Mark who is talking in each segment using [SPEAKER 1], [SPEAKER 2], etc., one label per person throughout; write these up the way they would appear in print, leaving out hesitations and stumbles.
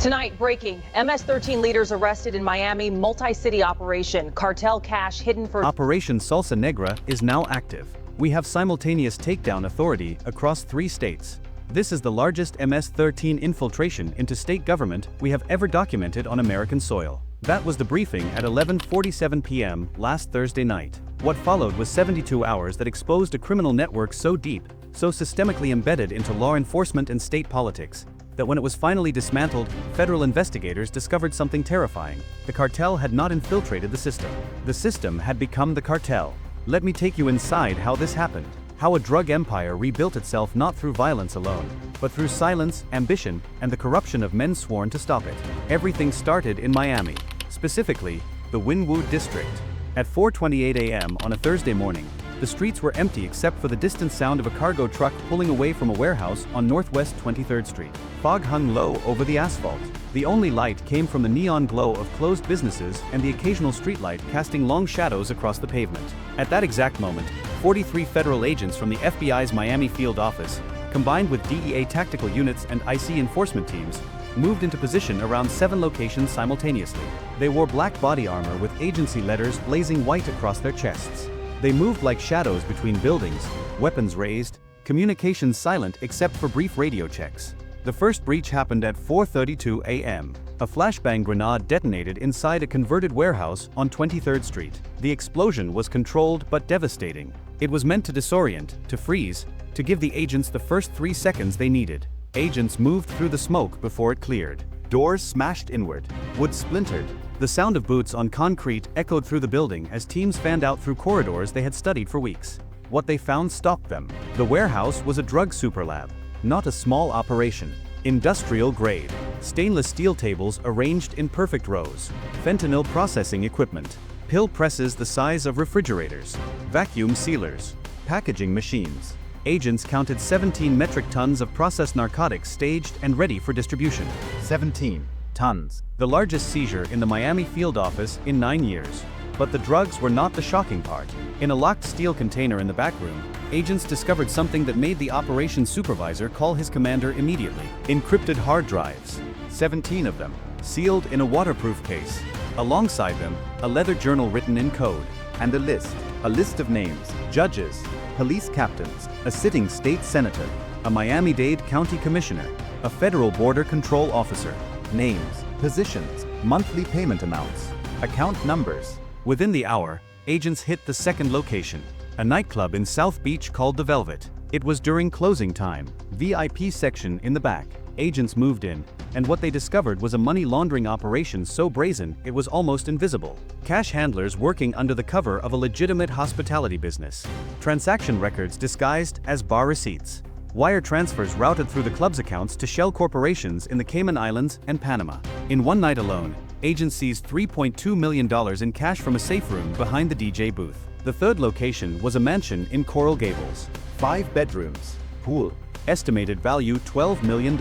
[SPEAKER 1] Tonight, breaking. MS-13 leaders arrested in Miami multi-city operation. Cartel cash hidden for
[SPEAKER 2] Operation Salsa Negra is now active. We have simultaneous takedown authority across 3 states. This is the largest MS-13 infiltration into state government we have ever documented on American soil. That was the briefing at 11:47 p.m. last Thursday night. What followed was 72 hours that exposed a criminal network so deep, so systemically embedded into law enforcement and state politics, that when it was finally dismantled, federal investigators discovered something terrifying. The cartel had not infiltrated the system. The system had become the cartel. Let me take you inside how this happened. How a drug empire rebuilt itself not through violence alone, but through silence, ambition, and the corruption of men sworn to stop it. Everything started in Miami, specifically, the Wynwood district. At 4:28 a.m. on a Thursday morning, the streets were empty except for the distant sound of a cargo truck pulling away from a warehouse on Northwest 23rd Street. Fog hung low over the asphalt. The only light came from the neon glow of closed businesses and the occasional streetlight casting long shadows across the pavement. At that exact moment, 43 federal agents from the FBI's Miami field office, combined with DEA tactical units and ICE enforcement teams, moved into position around 7 locations simultaneously. They wore black body armor with agency letters blazing white across their chests. They moved like shadows between buildings, weapons raised, communications silent except for brief radio checks. The first breach happened at 4:32 a.m. A flashbang grenade detonated inside a converted warehouse on 23rd Street. The explosion was controlled but devastating. It was meant to disorient, to freeze, to give the agents the first 3 seconds they needed. Agents moved through the smoke before it cleared. Doors smashed inward. Wood splintered. The sound of boots on concrete echoed through the building as teams fanned out through corridors they had studied for weeks. What they found stopped them. The warehouse was a drug superlab, not a small operation. Industrial grade. Stainless steel tables arranged in perfect rows. Fentanyl processing equipment. Pill presses the size of refrigerators. Vacuum sealers. Packaging machines. Agents counted 17 metric tons of processed narcotics staged and ready for distribution. 17 tons. The largest seizure in the Miami field office in 9 years. But the drugs were not the shocking part. In a locked steel container in the back room, agents discovered something that made the operations supervisor call his commander immediately. Encrypted hard drives. 17 of them, sealed in a waterproof case. Alongside them, a leather journal written in code. And a list of names, judges, police captains, a sitting state senator, a Miami-Dade county commissioner, a federal border control officer. Names, positions, monthly payment amounts, account numbers. Within the hour, agents hit the second location, a nightclub in South Beach called the Velvet. It was during closing time, VIP section in the back. Agents moved in, and what they discovered was a money laundering operation so brazen it was almost invisible. Cash handlers working under the cover of a legitimate hospitality business. Transaction records disguised as bar receipts. Wire transfers routed through the club's accounts to shell corporations in the Cayman Islands and Panama. In one night alone, agents seized $3.2 million in cash from a safe room behind the DJ booth. The third location was a mansion in Coral Gables. 5 bedrooms, pool. Estimated value $12 million.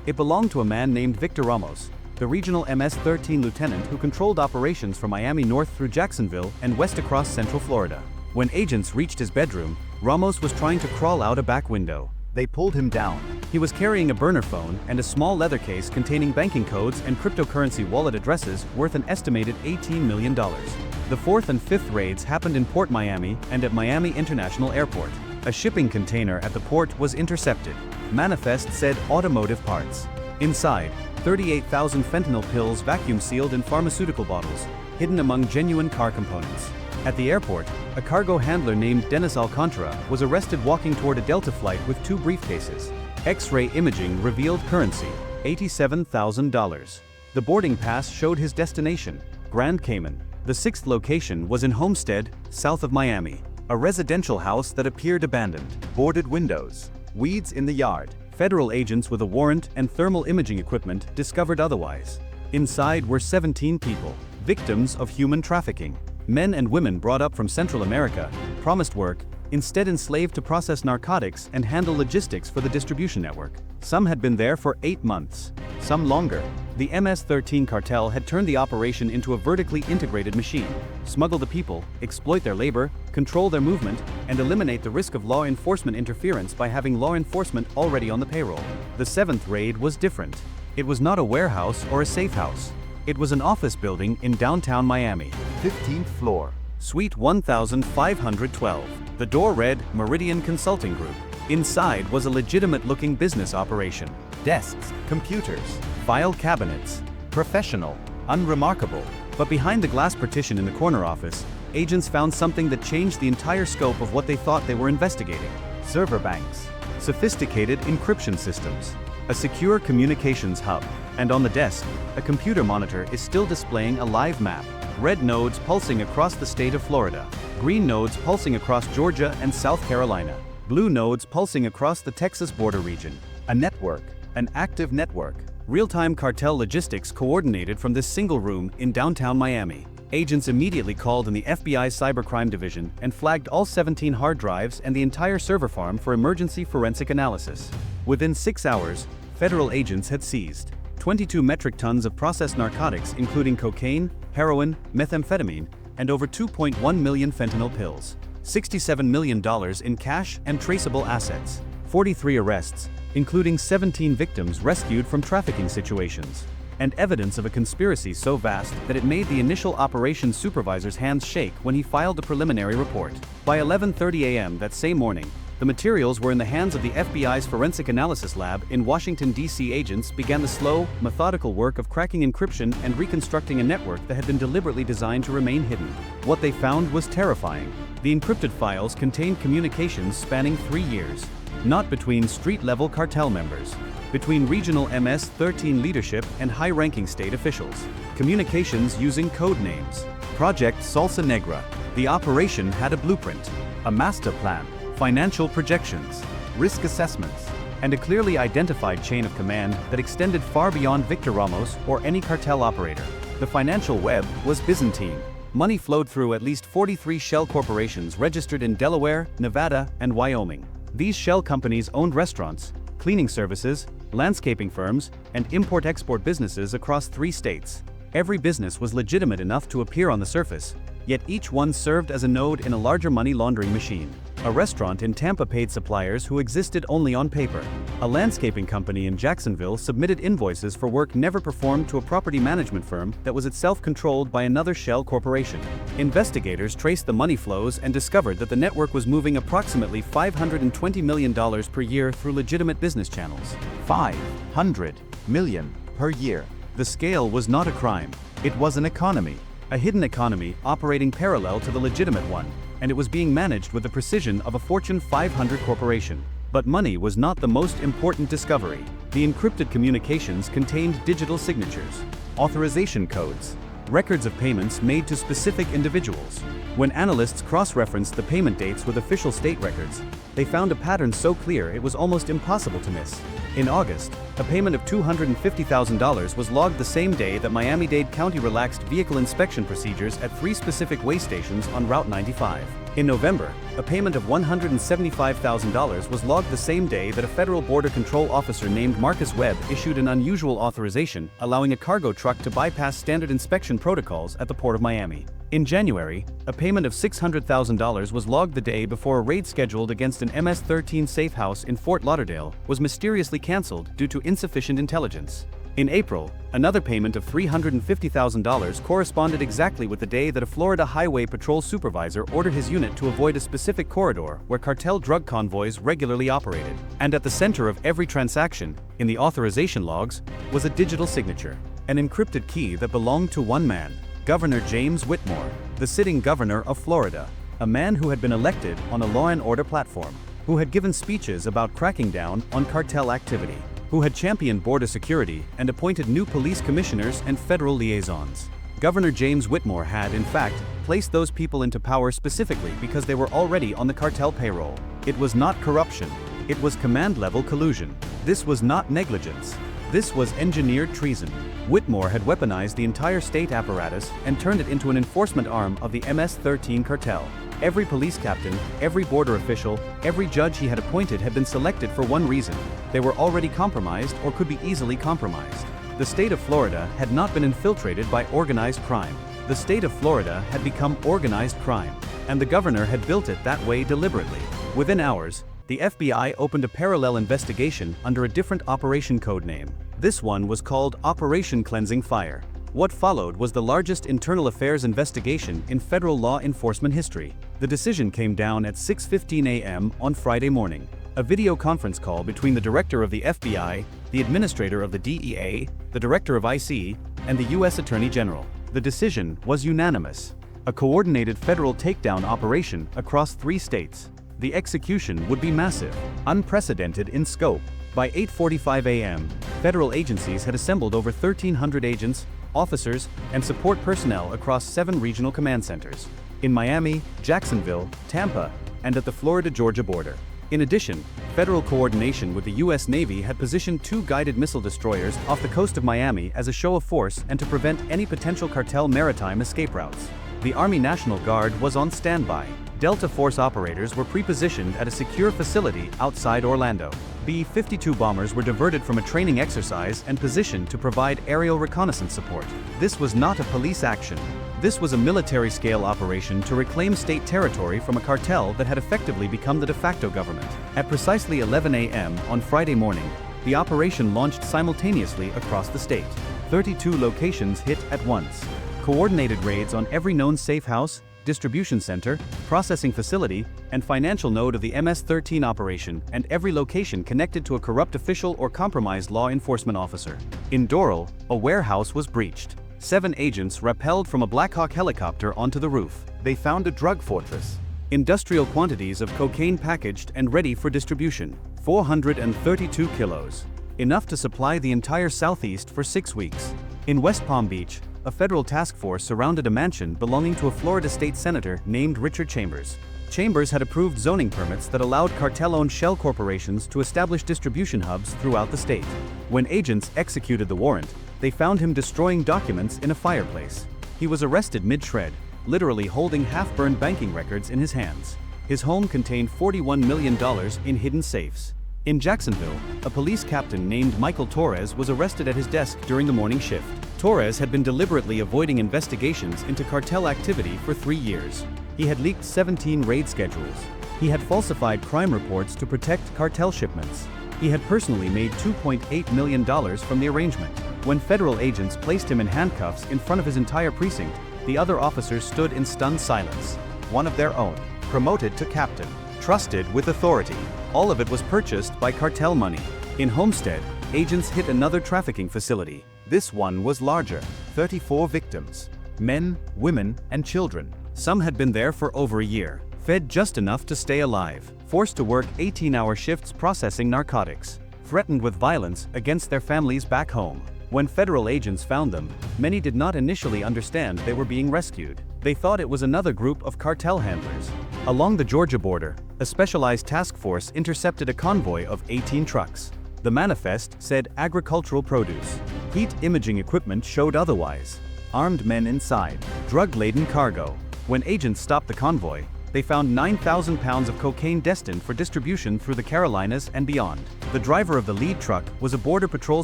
[SPEAKER 2] It belonged to a man named Victor Ramos, the regional MS-13 lieutenant who controlled operations from Miami north through Jacksonville and west across Central Florida. When agents reached his bedroom, Ramos was trying to crawl out a back window. They pulled him down. He was carrying a burner phone and a small leather case containing banking codes and cryptocurrency wallet addresses worth an estimated $18 million. The 4th and 5th raids happened in Port Miami and at Miami International Airport. A shipping container at the port was intercepted. Manifest said automotive parts. Inside, 38,000 fentanyl pills vacuum sealed in pharmaceutical bottles, hidden among genuine car components. At the airport, a cargo handler named Dennis Alcantara was arrested walking toward a Delta flight with 2 briefcases. X-ray imaging revealed currency, $87,000. The boarding pass showed his destination, Grand Cayman. The 6th location was in Homestead, south of Miami. A residential house that appeared abandoned. Boarded windows. Weeds in the yard. Federal agents with a warrant and thermal imaging equipment discovered otherwise. Inside were 17 people, victims of human trafficking. Men and women brought up from Central America, promised work, instead enslaved to process narcotics and handle logistics for the distribution network. Some had been there for 8 months, some longer. The MS-13 cartel had turned the operation into a vertically integrated machine. Smuggle the people, exploit their labor, control their movement, and eliminate the risk of law enforcement interference by having law enforcement already on the payroll. The 7th raid was different. It was not a warehouse or a safe house. It was an office building in downtown Miami.
[SPEAKER 3] 15th floor.
[SPEAKER 2] Suite 1512. The door read Meridian Consulting Group. Inside was a legitimate-looking business operation.
[SPEAKER 3] Desks, computers,
[SPEAKER 2] File cabinets.
[SPEAKER 3] professional,
[SPEAKER 2] Unremarkable. But behind the glass partition in the corner office, agents found something that changed the entire scope of what they thought they were investigating.
[SPEAKER 3] server banks,
[SPEAKER 2] Sophisticated encryption systems. A secure communications hub. And on the desk, a computer monitor is still displaying a live map. Red nodes pulsing across the state of Florida. Green nodes pulsing across Georgia and South Carolina. Blue nodes pulsing across the Texas border region. A network. An active network. Real-time cartel logistics coordinated from this single room in downtown Miami. Agents immediately called in the FBI Cybercrime Division and flagged all 17 hard drives and the entire server farm for emergency forensic analysis. Within 6 hours, federal agents had seized 22 metric tons of processed narcotics including cocaine, heroin, methamphetamine, and over 2.1 million fentanyl pills. $67 million in cash and traceable assets. 43 arrests, including 17 victims rescued from trafficking situations. And evidence of a conspiracy so vast that it made the initial operations supervisor's hands shake when he filed the preliminary report. By 11:30 a.m. that same morning, the materials were in the hands of the FBI's Forensic Analysis Lab in Washington, D.C. Agents began the slow, methodical work of cracking encryption and reconstructing a network that had been deliberately designed to remain hidden. What they found was terrifying. The encrypted files contained communications spanning 3 years. Not between street-level cartel members. Between regional MS-13 leadership and high-ranking state officials. Communications using code names. Project Salsa Negra. The operation had a blueprint, a master plan, financial projections, risk assessments, and a clearly identified chain of command that extended far beyond Victor Ramos or any cartel operator. The financial web was Byzantine. Money flowed through at least 43 shell corporations registered in Delaware, Nevada, and Wyoming. These shell companies owned restaurants, cleaning services, landscaping firms, and import-export businesses across 3 states. Every business was legitimate enough to appear on the surface, yet each one served as a node in a larger money laundering machine. A restaurant in Tampa paid suppliers who existed only on paper. A landscaping company in Jacksonville submitted invoices for work never performed to a property management firm that was itself controlled by another shell corporation. Investigators traced the money flows and discovered that the network was moving approximately $520 million per year through legitimate business channels.
[SPEAKER 3] 500 million per year.
[SPEAKER 2] The scale was not a crime. It was an economy. A hidden economy operating parallel to the legitimate one, and it was being managed with the precision of a Fortune 500 corporation. But money was not the most important discovery. The encrypted communications contained digital signatures, authorization codes, records of payments made to specific individuals. When analysts cross-referenced the payment dates with official state records, they found a pattern so clear it was almost impossible to miss. In August, a payment of $250,000 was logged the same day that Miami-Dade County relaxed vehicle inspection procedures at 3 specific weigh stations on Route 95. In November, a payment of $175,000 was logged the same day that a federal border control officer named Marcus Webb issued an unusual authorization allowing a cargo truck to bypass standard inspection protocols at the Port of Miami. In January, a payment of $600,000 was logged the day before a raid scheduled against an MS-13 safe house in Fort Lauderdale was mysteriously canceled due to insufficient intelligence. In April, another payment of $350,000 corresponded exactly with the day that a Florida Highway Patrol supervisor ordered his unit to avoid a specific corridor where cartel drug convoys regularly operated. And at the center of every transaction, in the authorization logs, was a digital signature, an encrypted key that belonged to one man, Governor James Whitmore, the sitting governor of Florida, a man who had been elected on a law and order platform, who had given speeches about cracking down on cartel activity, who had championed border security and appointed new police commissioners and federal liaisons. Governor James Whitmore had, in fact, placed those people into power specifically because they were already on the cartel payroll. It was not corruption. It was command-level collusion. This was not negligence. This was engineered treason. Whitmore had weaponized the entire state apparatus and turned it into an enforcement arm of the MS-13 cartel. Every police captain, every border official, every judge he had appointed had been selected for one reason. They were already compromised or could be easily compromised. The state of Florida had not been infiltrated by organized crime. The state of Florida had become organized crime, and the governor had built it that way deliberately. Within hours, the FBI opened a parallel investigation under a different operation code name. This one was called Operation Cleansing Fire. What followed was the largest internal affairs investigation in federal law enforcement history. The decision came down at 6:15 a.m. on Friday morning. A video conference call between the director of the FBI, the administrator of the DEA, the director of ICE, and the U.S. Attorney General. The decision was unanimous. A coordinated federal takedown operation across 3 states. The execution would be massive, unprecedented in scope. By 8:45 a.m., federal agencies had assembled over 1,300 agents, officers, and support personnel across 7 regional command centers in Miami, Jacksonville, Tampa, and at the Florida-Georgia border. In addition, federal coordination with the U.S. Navy had positioned 2 guided missile destroyers off the coast of Miami as a show of force and to prevent any potential cartel maritime escape routes. The Army National Guard was on standby. Delta Force operators were pre-positioned at a secure facility outside Orlando. B-52 bombers were diverted from a training exercise and positioned to provide aerial reconnaissance support. This was not a police action. This was a military-scale operation to reclaim state territory from a cartel that had effectively become the de facto government. At precisely 11 a.m. on Friday morning, the operation launched simultaneously across the state. 32 locations hit at once. Coordinated raids on every known safe house, distribution center, processing facility, and financial node of the MS-13 operation, and every location connected to a corrupt official or compromised law enforcement officer. In Doral, a warehouse was breached. 7 agents rappelled from a Black Hawk helicopter onto the roof.
[SPEAKER 3] They found a drug fortress.
[SPEAKER 2] Industrial quantities of cocaine packaged and ready for distribution. 432 kilos. Enough to supply the entire Southeast for 6 weeks. In West Palm Beach, a federal task force surrounded a mansion belonging to a Florida state senator named Richard Chambers. Chambers had approved zoning permits that allowed cartel-owned shell corporations to establish distribution hubs throughout the state. When agents executed the warrant, they found him destroying documents in a fireplace. He was arrested mid-shred, literally holding half-burned banking records in his hands. His home contained $41 million in hidden safes. In Jacksonville, a police captain named Michael Torres was arrested at his desk during the morning shift. Torres had been deliberately avoiding investigations into cartel activity for 3 years. He had leaked 17 raid schedules. He had falsified crime reports to protect cartel shipments. He had personally made $2.8 million from the arrangement. When federal agents placed him in handcuffs in front of his entire precinct, the other officers stood in stunned silence.
[SPEAKER 3] One of their own, promoted to captain, trusted with authority.
[SPEAKER 2] All of it was purchased by cartel money. In Homestead, agents hit another trafficking facility.
[SPEAKER 3] This one was larger, 34 victims, men, women, and children.
[SPEAKER 2] Some had been there for over a year, fed just enough to stay alive, forced to work 18-hour shifts processing narcotics, threatened with violence against their families back home. When federal agents found them, many did not initially understand they were being rescued. They thought it was another group of cartel handlers. Along the Georgia border, a specialized task force intercepted a convoy of 18 trucks. The manifest said agricultural produce. Heat imaging equipment showed otherwise. Armed men inside, drug-laden cargo. When agents stopped the convoy, they found 9,000 pounds of cocaine destined for distribution through the Carolinas and beyond. The driver of the lead truck was a Border Patrol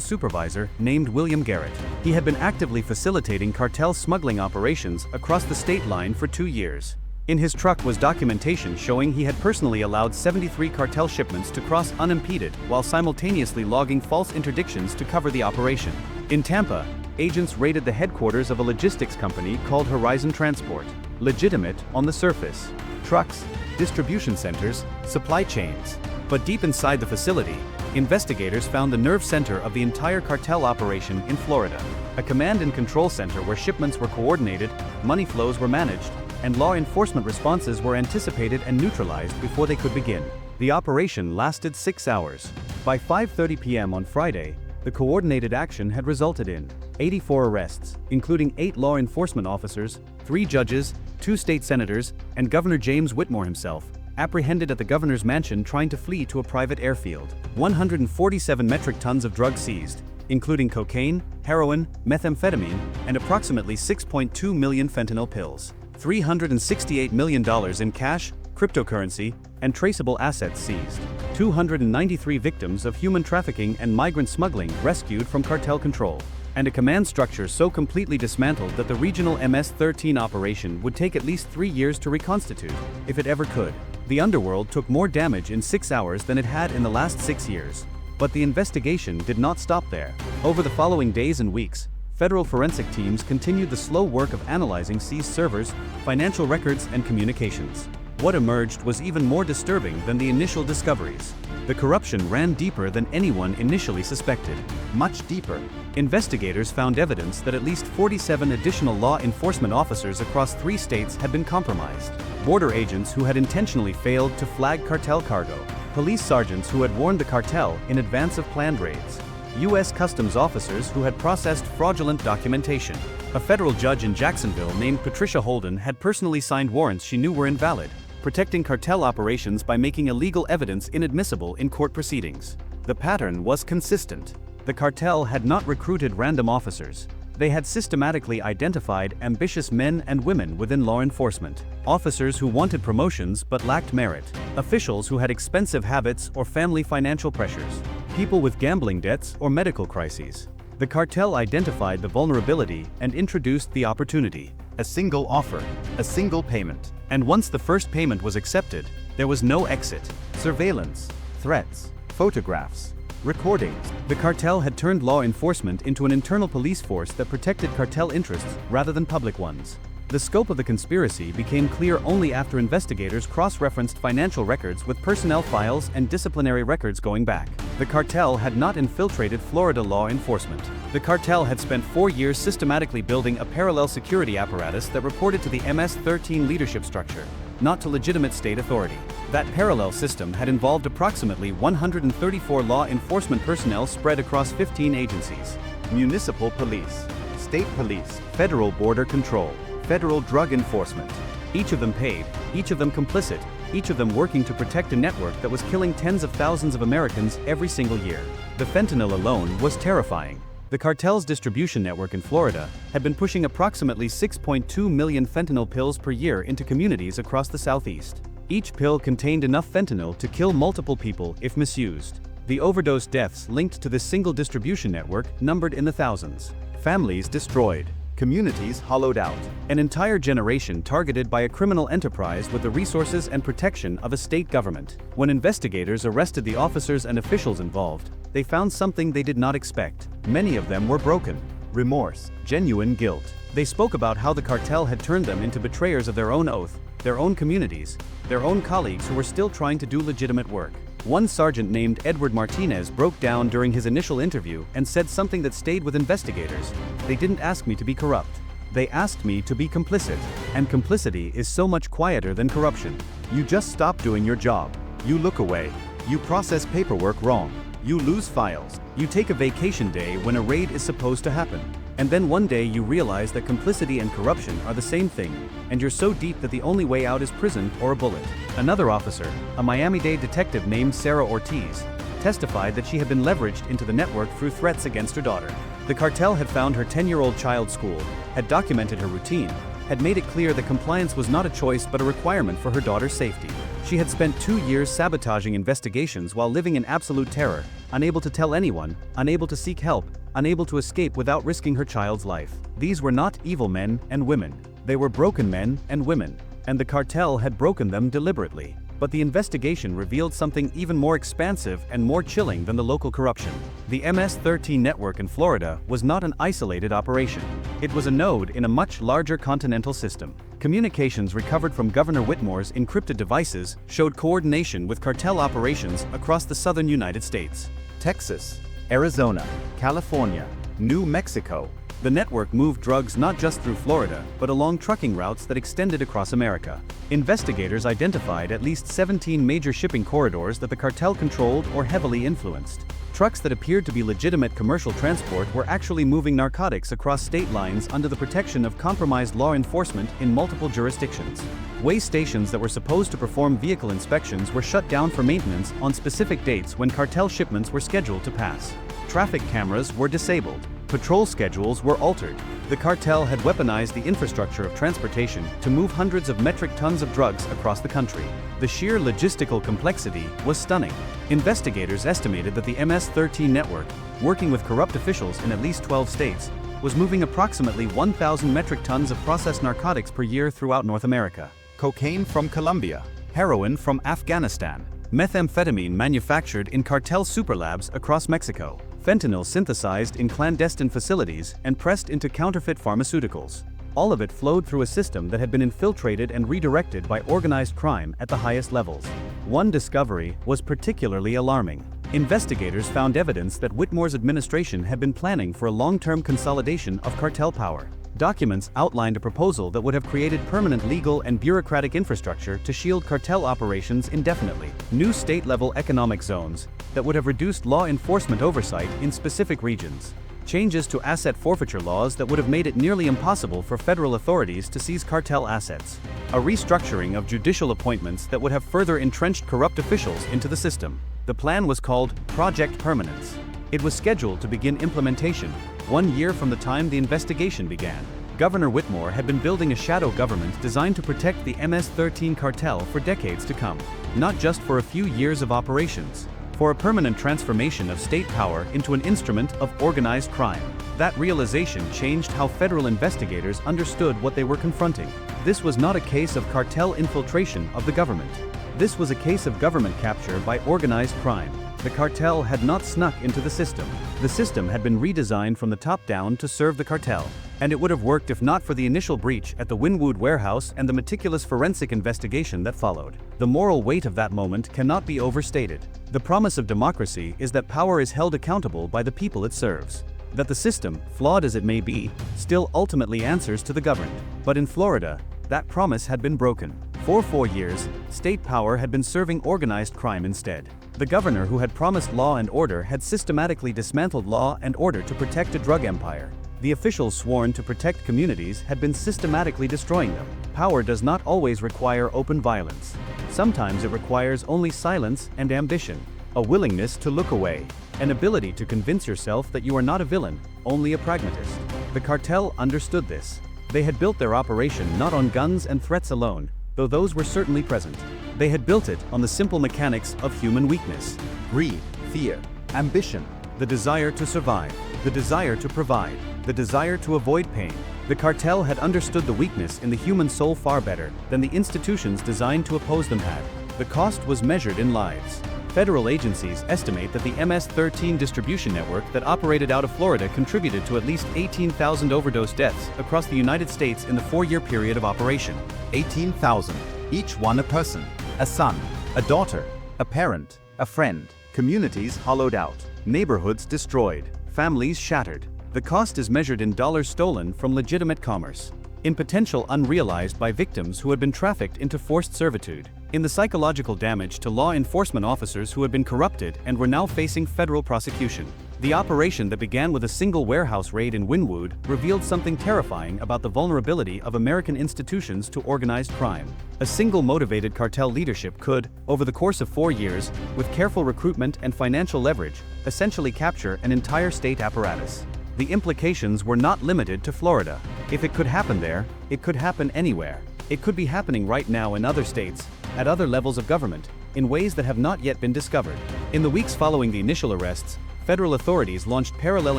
[SPEAKER 2] supervisor named William Garrett. He had been actively facilitating cartel smuggling operations across the state line for 2 years. In his truck was documentation showing he had personally allowed 73 cartel shipments to cross unimpeded while simultaneously logging false interdictions to cover the operation. In Tampa, agents raided the headquarters of a logistics company called Horizon Transport. Legitimate on the surface. Trucks, distribution centers, supply chains. But deep inside the facility, investigators found the nerve center of the entire cartel operation in Florida. A command and control center where shipments were coordinated, money flows were managed, and law enforcement responses were anticipated and neutralized before they could begin. The operation lasted 6 hours. By 5:30 p.m. on Friday, the coordinated action had resulted in 84 arrests, including 8 law enforcement officers, 3 judges, 2 state senators, and Governor James Whitmore himself, apprehended at the governor's mansion trying to flee to a private airfield. 147 metric tons of drugs seized, including cocaine, heroin, methamphetamine, and approximately 6.2 million fentanyl pills. $368 million in cash, cryptocurrency, and traceable assets seized. 293 victims of human trafficking and migrant smuggling rescued from cartel control. And a command structure so completely dismantled that the regional MS-13 operation would take at least 3 years to reconstitute, if it ever could. The underworld took more damage in 6 hours than it had in the last 6 years. But the investigation did not stop there. Over the following days and weeks, federal forensic teams continued the slow work of analyzing seized servers, financial records, and communications. What emerged was even more disturbing than the initial discoveries. The corruption ran deeper than anyone initially suspected.
[SPEAKER 3] Much deeper.
[SPEAKER 2] Investigators found evidence that at least 47 additional law enforcement officers across 3 states had been compromised. Border agents who had intentionally failed to flag cartel cargo. Police sergeants who had warned the cartel in advance of planned raids. U.S. Customs officers who had processed fraudulent documentation. A federal judge in Jacksonville named Patricia Holden had personally signed warrants she knew were invalid, protecting cartel operations by making illegal evidence inadmissible in court proceedings. The pattern was consistent. The cartel had not recruited random officers. They had systematically identified ambitious men and women within law enforcement. Officers who wanted promotions but lacked merit. Officials who had expensive habits or family financial pressures. People with gambling debts or medical crises. The cartel identified the vulnerability and introduced the opportunity.
[SPEAKER 3] A single offer, a single payment.
[SPEAKER 2] And once the first payment was accepted, there was no exit.
[SPEAKER 3] Surveillance, threats, photographs, recordings.
[SPEAKER 2] The cartel had turned law enforcement into an internal police force that protected cartel interests rather than public ones. The scope of the conspiracy became clear only after investigators cross-referenced financial records with personnel files and disciplinary records going back. The cartel had not infiltrated Florida law enforcement. The cartel had spent 4 years systematically building a parallel security apparatus that reported to the MS-13 leadership structure, not to legitimate state authority. That parallel system had involved approximately 134 law enforcement personnel spread across 15 agencies.
[SPEAKER 3] Municipal police, state police, federal border control, federal drug enforcement.
[SPEAKER 2] Each of them paid, each of them complicit, each of them working to protect a network that was killing tens of thousands of Americans every single year. The fentanyl alone was terrifying. The cartel's distribution network in Florida had been pushing approximately 6.2 million fentanyl pills per year into communities across the Southeast. Each pill contained enough fentanyl to kill multiple people if misused. The overdose deaths linked to this single distribution network numbered in the thousands. Families destroyed.
[SPEAKER 3] Communities hollowed out.
[SPEAKER 2] An entire generation targeted by a criminal enterprise with the resources and protection of a state government. When investigators arrested the officers and officials involved, they found something they did not expect. Many of them were broken.
[SPEAKER 3] Remorse, genuine guilt.
[SPEAKER 2] They spoke about how the cartel had turned them into betrayers of their own oath, their own communities, their own colleagues who were still trying to do legitimate work. One sergeant named Edward Martinez broke down during his initial interview and said something that stayed with investigators. They didn't ask me to be corrupt. They asked me to be complicit. And complicity is so much quieter than corruption.
[SPEAKER 3] You just stop doing your job. You look away. You process paperwork wrong. You lose files.
[SPEAKER 2] You take a vacation day when a raid is supposed to happen. And then one day you realize that complicity and corruption are the same thing, and you're so deep that the only way out is prison or a bullet. Another officer, a Miami-Dade detective named Sarah Ortiz, testified that she had been leveraged into the network through threats against her daughter. The cartel had found her 10-year-old child's school, had documented her routine, had made it clear that compliance was not a choice but a requirement for her daughter's safety. She had spent 2 years sabotaging investigations while living in absolute terror, unable to tell anyone, unable to seek help, unable to escape without risking her child's life. These were not evil men and women. They were broken men and women, and the cartel had broken them deliberately. But the investigation revealed something even more expansive and more chilling than the local corruption. The MS-13 network in Florida was not an isolated operation. It was a node in a much larger continental system. Communications recovered from Governor Whitmore's encrypted devices showed coordination with cartel operations across the southern United States.
[SPEAKER 3] Texas, Arizona, California, New Mexico.
[SPEAKER 2] The network moved drugs not just through Florida, but along trucking routes that extended across America. Investigators identified at least 17 major shipping corridors that the cartel controlled or heavily influenced. Trucks that appeared to be legitimate commercial transport were actually moving narcotics across state lines under the protection of compromised law enforcement in multiple jurisdictions. Way stations that were supposed to perform vehicle inspections were shut down for maintenance on specific dates when cartel shipments were scheduled to pass. Traffic cameras were disabled. Patrol schedules were altered. The cartel had weaponized the infrastructure of transportation to move hundreds of metric tons of drugs across the country. The sheer logistical complexity was stunning. Investigators estimated that the MS-13 network, working with corrupt officials in at least 12 states, was moving approximately 1,000 metric tons of processed narcotics per year throughout North America.
[SPEAKER 3] Cocaine from Colombia,
[SPEAKER 2] Heroin from Afghanistan, methamphetamine manufactured in cartel superlabs across Mexico, fentanyl synthesized in clandestine facilities and pressed into counterfeit pharmaceuticals. All of it flowed through a system that had been infiltrated and redirected by organized crime at the highest levels. One discovery was particularly alarming. Investigators found evidence that Whitmore's administration had been planning for a long-term consolidation of cartel power. Documents outlined a proposal that would have created permanent legal and bureaucratic infrastructure to shield cartel operations indefinitely. New state-level economic zones that would have reduced law enforcement oversight in specific regions. Changes to asset forfeiture laws that would have made it nearly impossible for federal authorities to seize cartel assets. A restructuring of judicial appointments that would have further entrenched corrupt officials into the system. The plan was called Project Permanence. It was scheduled to begin implementation 1 year from the time the investigation began. Governor Whitmore had been building a shadow government designed to protect the MS-13 cartel for decades to come, not just for a few years of operations. For a permanent transformation of state power into an instrument of organized crime. That realization changed how federal investigators understood what they were confronting. This was not a case of cartel infiltration of the government. This was a case of government capture by organized crime. The cartel had not snuck into the system. The system had been redesigned from the top down to serve the cartel. And it would have worked if not for the initial breach at the Wynwood warehouse and the meticulous forensic investigation that followed. The moral weight of that moment cannot be overstated. The promise of democracy is that power is held accountable by the people it serves. That the system, flawed as it may be, still ultimately answers to the governed. But in Florida, that promise had been broken. For 4 years, state power had been serving organized crime instead. The governor who had promised law and order had systematically dismantled law and order to protect a drug empire. The officials sworn to protect communities had been systematically destroying them. Power does not always require open violence. Sometimes it requires only silence and ambition, a willingness to look away, an ability to convince yourself that you are not a villain, only a pragmatist. The cartel understood this. They had built their operation not on guns and threats alone, though those were certainly present. They had built it on the simple mechanics of human weakness.
[SPEAKER 3] Greed, fear, ambition,
[SPEAKER 2] The desire to survive, the desire to provide, the desire to avoid pain. The cartel had understood the weakness in the human soul far better than the institutions designed to oppose them had. The cost was measured in lives. Federal agencies estimate that the MS-13 distribution network that operated out of Florida contributed to at least 18,000 overdose deaths across the United States in the 4-year period of operation.
[SPEAKER 3] 18,000, each one a person, a son, a daughter, a parent, a friend. Communities hollowed out, neighborhoods destroyed, families shattered. The cost is measured in dollars stolen from legitimate commerce, in potential unrealized by victims who had been trafficked into forced servitude, in the psychological damage to law enforcement officers who had been corrupted and were now facing federal prosecution. The operation that began with a single warehouse raid in Wynwood revealed something terrifying about the vulnerability of American institutions to organized crime. A single motivated cartel leadership could, over the course of 4 years, with careful recruitment and financial leverage, essentially capture an entire state apparatus. The implications were not limited to Florida. If it could happen there, it could happen anywhere. It could be happening right now in other states, at other levels of government, in ways that have not yet been discovered. In the weeks following the initial arrests, federal authorities launched parallel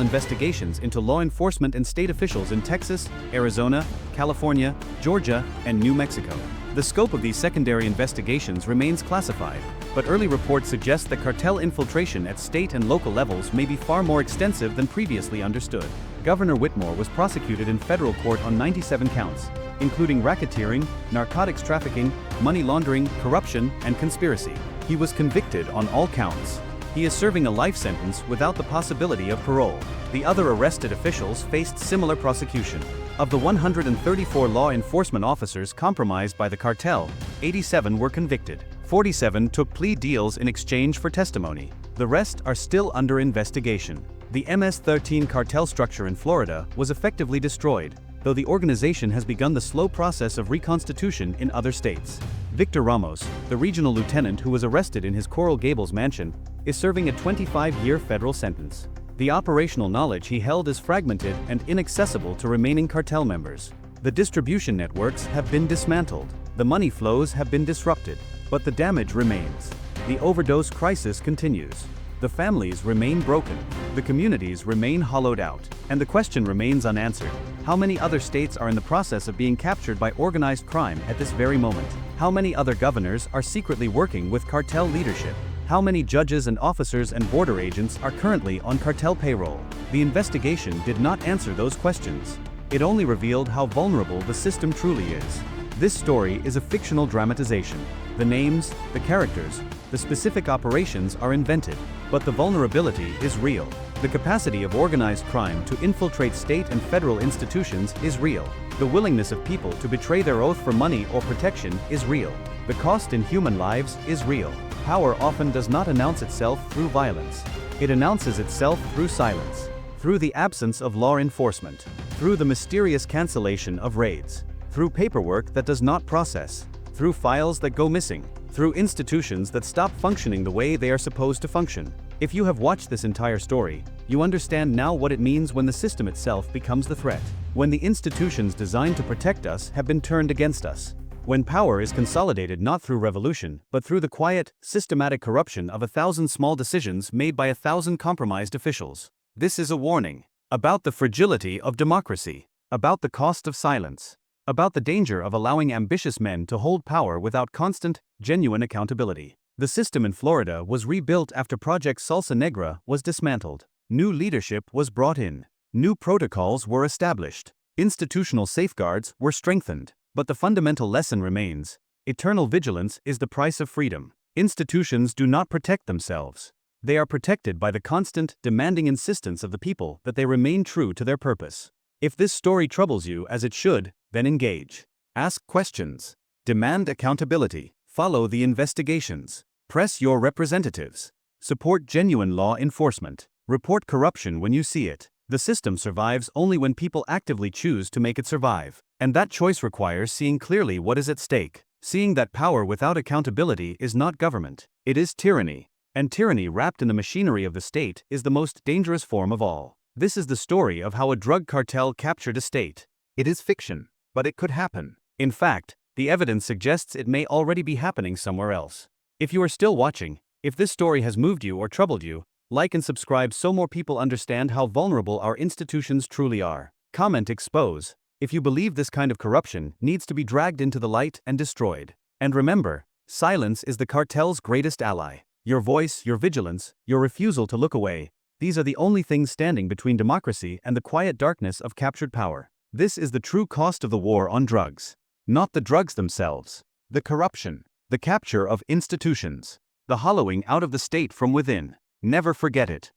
[SPEAKER 3] investigations into law enforcement and state officials in Texas, Arizona, California, Georgia, and New Mexico. The scope of these secondary investigations remains classified, but early reports suggest that cartel infiltration at state and local levels may be far more extensive than previously understood. Governor Whitmore was prosecuted in federal court on 97 counts, including racketeering, narcotics trafficking, money laundering, corruption, and conspiracy. He was convicted on all counts. He is serving a life sentence without the possibility of parole. The other arrested officials faced similar prosecution. Of the 134 law enforcement officers compromised by the cartel, 87 were convicted. 47 took plea deals in exchange for testimony. The rest are still under investigation. The MS-13 cartel structure in Florida was effectively destroyed, though the organization has begun the slow process of reconstitution in other states. Victor Ramos, the regional lieutenant who was arrested in his Coral Gables mansion, is serving a 25-year federal sentence. The operational knowledge he held is fragmented and inaccessible to remaining cartel members. The distribution networks have been dismantled. The money flows have been disrupted, but the damage remains. The overdose crisis continues. The families remain broken. The communities remain hollowed out. And the question remains unanswered. How many other states are in the process of being captured by organized crime at this very moment?
[SPEAKER 2] How many other governors are secretly working with cartel leadership? How many judges and officers and border agents are currently on cartel payroll? The investigation did not answer those questions. It only revealed how vulnerable the system truly is. This story is a fictional dramatization. The names, the characters, the specific operations are invented, but the vulnerability is real. The capacity of organized crime to infiltrate state and federal institutions is real. The willingness of people to betray their oath for money or protection is real. The cost in human lives is real. Power often does not announce itself through violence. It announces itself through silence, through the absence of law enforcement, through the mysterious cancellation of raids, through paperwork that does not process, through files that go missing, through institutions that stop functioning the way they are supposed to function. If you have watched this entire story, you understand now what it means when the system itself becomes the threat. When the institutions designed to protect us have been turned against us. When power is consolidated not through revolution, but through the quiet, systematic corruption of 1,000 small decisions made by 1,000 compromised officials. This is a warning about the fragility of democracy, about the cost of silence, about the danger of allowing ambitious men to hold power without constant, genuine accountability. The system in Florida was rebuilt after Project Salsa Negra was dismantled. New leadership was brought in. New protocols were established. Institutional safeguards were strengthened. But the fundamental lesson remains. Eternal vigilance is the price of freedom. Institutions do not protect themselves. They are protected by the constant, demanding insistence of the people that they remain true to their purpose. If this story troubles you as it should, then engage. Ask questions. Demand accountability. Follow the investigations. Press your representatives. Support genuine law enforcement. Report corruption when you see it. The system survives only when people actively choose to make it survive. And that choice requires seeing clearly what is at stake. Seeing that power without accountability is not government. It is tyranny. And tyranny wrapped in the machinery of the state is the most dangerous form of all. This is the story of how a drug cartel captured a state. It is fiction, but it could happen. In fact, the evidence suggests it may already be happening somewhere else. If you are still watching, if this story has moved you or troubled you, like and subscribe so more people understand how vulnerable our institutions truly are. Comment expose if you believe this kind of corruption needs to be dragged into the light and destroyed. And remember, silence is the cartel's greatest ally. Your voice, your vigilance, your refusal to look away, these are the only things standing between democracy and the quiet darkness of captured power. This is the true cost of the war on drugs. Not the drugs themselves. The corruption. The capture of institutions. The hollowing out of the state from within. Never forget it.